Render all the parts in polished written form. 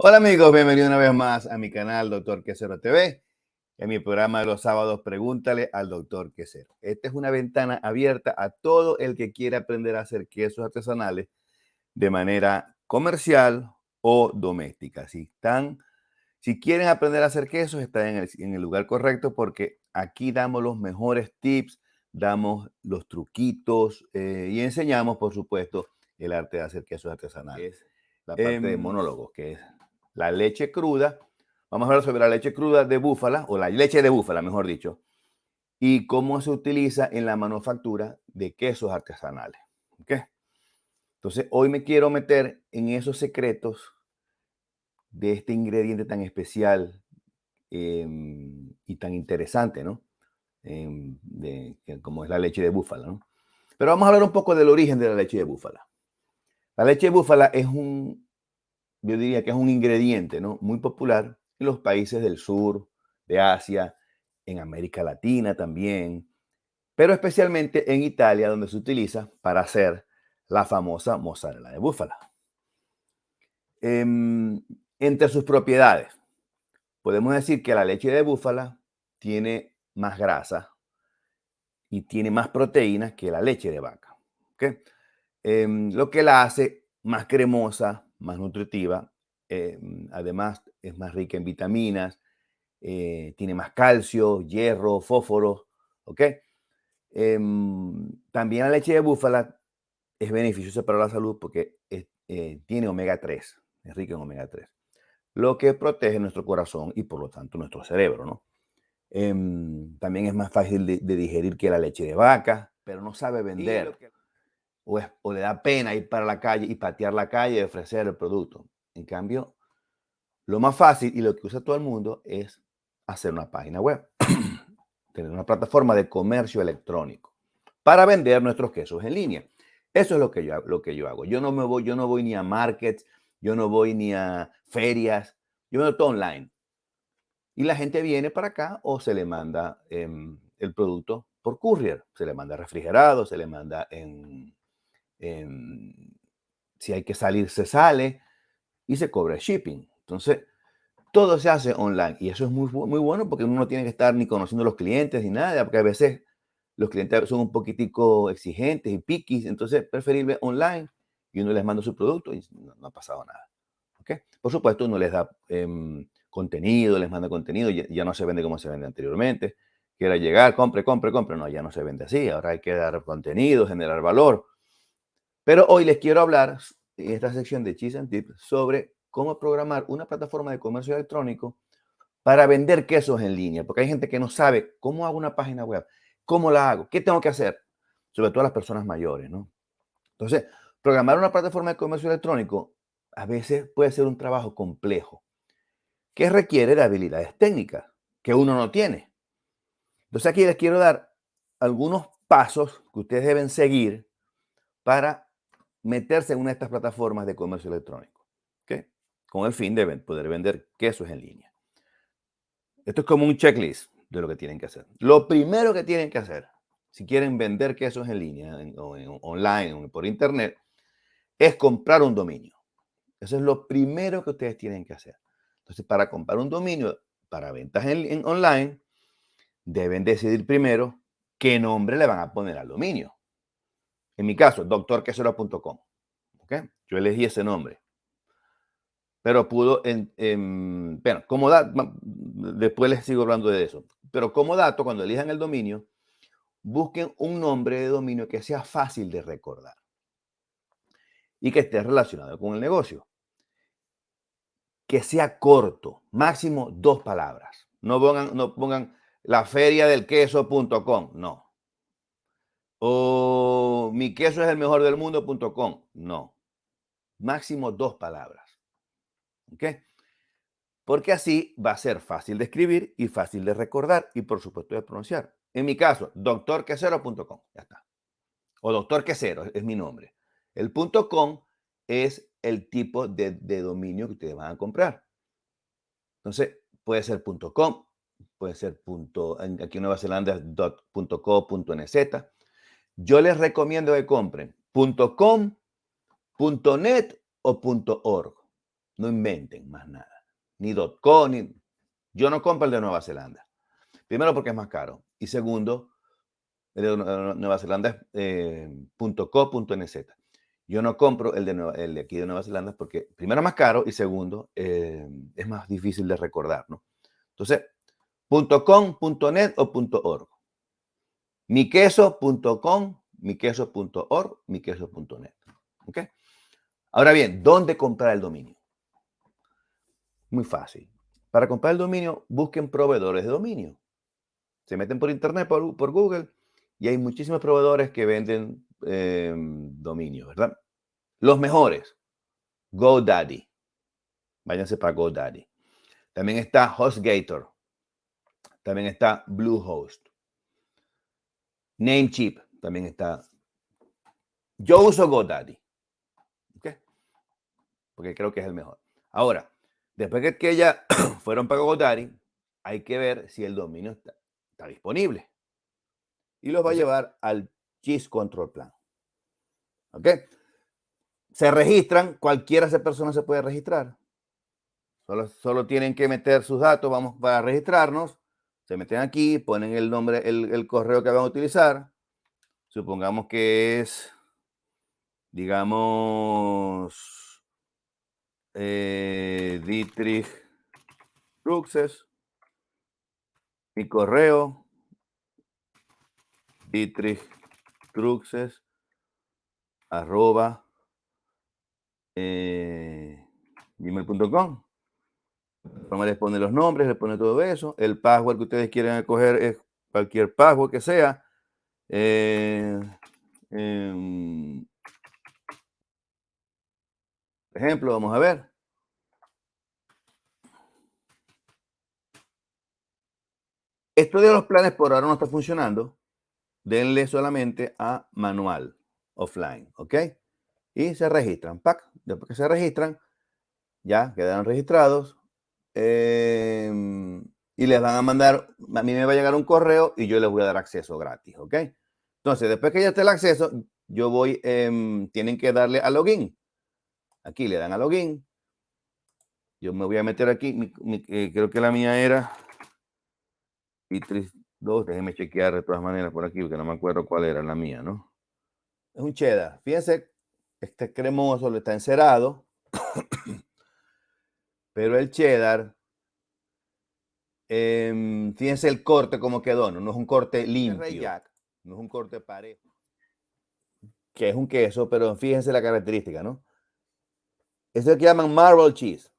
Hola amigos, bienvenidos una vez más a mi canal Doctor Quesero TV, en mi programa de los sábados Pregúntale al Doctor Quesero. Esta es una ventana abierta a todo el que quiera aprender a hacer quesos artesanales de manera comercial o doméstica. Si quieren aprender a hacer quesos, están en el lugar correcto porque aquí damos los mejores tips, damos los truquitos y enseñamos, por supuesto, el arte de hacer quesos artesanales. Es la parte de monólogos, que es la leche cruda. Vamos a hablar sobre la leche cruda de búfala, o la leche de búfala, mejor dicho, y cómo se utiliza en la manufactura de quesos artesanales. ¿Okay? Entonces, hoy me quiero meter en esos secretos de este ingrediente tan especial y tan interesante, ¿no? Como es la leche de búfala, ¿no? Pero vamos a hablar un poco del origen de la leche de búfala. La leche de búfala yo diría que es un ingrediente, ¿no?, muy popular en los países del sur, de Asia, en América Latina también, pero especialmente en Italia, donde se utiliza para hacer la famosa mozzarella de búfala. Entre sus propiedades, podemos decir que la leche de búfala tiene más grasa y tiene más proteínas que la leche de vaca, ¿okay? Lo que la hace más cremosa, más nutritiva. Además, es más rica en vitaminas, tiene más calcio, hierro, fósforo, ¿ok? También la leche de búfala es beneficiosa para la salud porque tiene omega 3, es rica en omega 3, lo que protege nuestro corazón y por lo tanto nuestro cerebro, ¿no? También es más fácil de digerir que la leche de vaca, pero no sabe vender. O le da pena ir para la calle y patear la calle y ofrecer el producto. En cambio, lo más fácil y lo que usa todo el mundo es hacer una página web, tener una plataforma de comercio electrónico para vender nuestros quesos en línea. Eso es lo que yo hago. Yo no voy ni a markets, yo no voy ni a ferias, yo vendo todo online. Y la gente viene para acá o se le manda el producto por courier, se le manda refrigerado, se le manda si hay que salir, se sale y se cobra shipping. Entonces, todo se hace online y eso es muy bueno porque uno no tiene que estar ni conociendo a los clientes ni nada, porque a veces los clientes son un poquitico exigentes y piquis, entonces es preferible online y uno les manda su producto y no ha pasado nada. ¿Okay? Por supuesto, uno les da contenido, les manda contenido, ya no se vende como se vende anteriormente, que era llegar, compre, no, ya no se vende así, ahora hay que dar contenido, generar valor. Pero hoy les quiero hablar en esta sección de Cheese and Tips sobre cómo programar una plataforma de comercio electrónico para vender quesos en línea, porque hay gente que no sabe cómo hago una página web, cómo la hago, qué tengo que hacer, sobre todo las personas mayores, ¿no? Entonces, programar una plataforma de comercio electrónico a veces puede ser un trabajo complejo que requiere de habilidades técnicas que uno no tiene. Entonces, aquí les quiero dar algunos pasos que ustedes deben seguir para meterse en una de estas plataformas de comercio electrónico, ¿okay?, con el fin de poder vender quesos en línea. Esto es como un checklist de lo que tienen que hacer. Lo primero que tienen que hacer, si quieren vender quesos en línea, online o por internet, es comprar un dominio. Eso es lo primero que ustedes tienen que hacer. Entonces, para comprar un dominio para ventas en online, deben decidir primero qué nombre le van a poner al dominio. En mi caso, doctorquesero.com. ¿Okay? Yo elegí ese nombre. Pero después les sigo hablando de eso. Pero como dato, cuando elijan el dominio, busquen un nombre de dominio que sea fácil de recordar y que esté relacionado con el negocio. Que sea corto, máximo 2 palabras. No pongan la feria del queso.com, no. O mi queso es el mejor del mundo.com, no. Máximo 2 palabras. ¿Ok? Porque así va a ser fácil de escribir y fácil de recordar y por supuesto de pronunciar. En mi caso, doctorquesero.com, ya está. O Doctor Quesero es mi nombre. El .com es el tipo de dominio que ustedes van a comprar. Entonces, puede ser .com, puede ser aquí en Nueva Zelanda es .co.nz. Yo les recomiendo que compren .com, .net o .org. No inventen más nada. Ni .com, ni... Yo no compro el de Nueva Zelanda. Primero porque es más caro. Y segundo, el de Nueva Zelanda es .co.nz. Yo no compro el de aquí de Nueva Zelanda porque primero es más caro y segundo es más difícil de recordar, ¿no? Entonces, .com, .net o .org. Miqueso.com, miqueso.org, miqueso.net. ¿Ok? Ahora bien, ¿dónde comprar el dominio? Muy fácil. Para comprar el dominio, busquen proveedores de dominio. Se meten por internet, por Google, y hay muchísimos proveedores que venden dominio, ¿verdad? Los mejores, GoDaddy. Váyanse para GoDaddy. También está HostGator. También está Bluehost. Namecheap también está. Yo uso GoDaddy. ¿Ok? Porque creo que es el mejor. Ahora, después que ya fueron para GoDaddy, hay que ver si el dominio está disponible. Y los va a llevar al Cheese Control Plan. ¿Ok? Se registran, cualquiera de esas personas se puede registrar. Solo tienen que meter sus datos, vamos para registrarnos. Se meten aquí, ponen el nombre, el correo que van a utilizar. Supongamos que es, digamos, Dietrich Truxes. Mi correo, Dietrich Truxes, @gmail.com. Les pone los nombres, les pone todo eso. El password que ustedes quieren escoger es cualquier password que sea. Por ejemplo, vamos a ver. Esto de los planes por ahora no está funcionando. Denle solamente a manual, offline, ¿ok? Y se registran. ¡Pac! Después que se registran, ya quedan registrados. Y les van a mandar, a mí me va a llegar un correo y yo les voy a dar acceso gratis, ¿ok? Entonces, después que ya esté el acceso, yo voy, tienen que darle a login. Aquí le dan a login. Yo me voy a meter aquí, creo que la mía era i3.2, déjenme chequear de todas maneras por aquí, porque no me acuerdo cuál era la mía, ¿no? Es un cheddar. Fíjense, este cremoso, está encerado, pero el cheddar, fíjense el corte como quedó, ¿no? No es un corte limpio, no es un corte parejo, que es un queso, pero fíjense la característica, ¿no? Eso es lo que llaman marble cheese.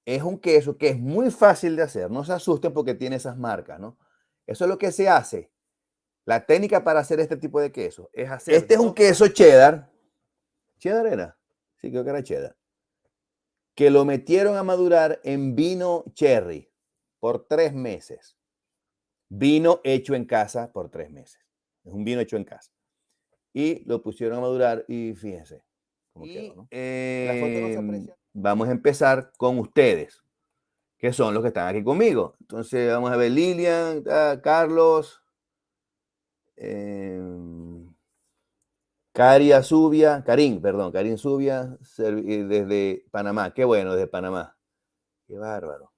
Es un queso que es muy fácil de hacer, no se asusten porque tiene esas marcas, ¿no? Eso es lo que se hace. La técnica para hacer este tipo de queso es hacer. Este es un queso cheddar. ¿Cheddar era? Sí, creo que era cheddar. Que lo metieron a madurar en vino cherry por 3 meses. Vino hecho en casa por 3 meses. Es un vino hecho en casa. Y lo pusieron a madurar y fíjense cómo quedó, ¿no? La foto no se aprecia. Vamos a empezar con ustedes, que son los que están aquí conmigo. Entonces vamos a ver Lilian, Carlos, Karin Zubia, desde Panamá. Qué bueno, desde Panamá. Qué bárbaro.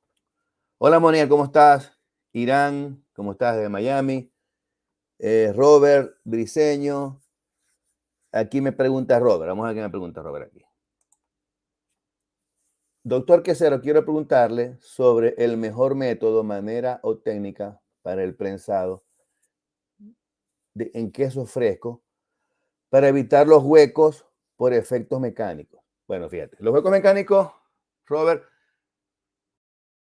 Hola, Moniel, ¿cómo estás? Irán, ¿cómo estás? Desde Miami. Robert Briseño. Aquí me pregunta Robert. Vamos a ver qué me pregunta Robert aquí. Doctor Quesero, quiero preguntarle sobre el mejor método, manera o técnica para el prensado en queso fresco para evitar los huecos por efectos mecánicos. Bueno, fíjate, los huecos mecánicos, Robert,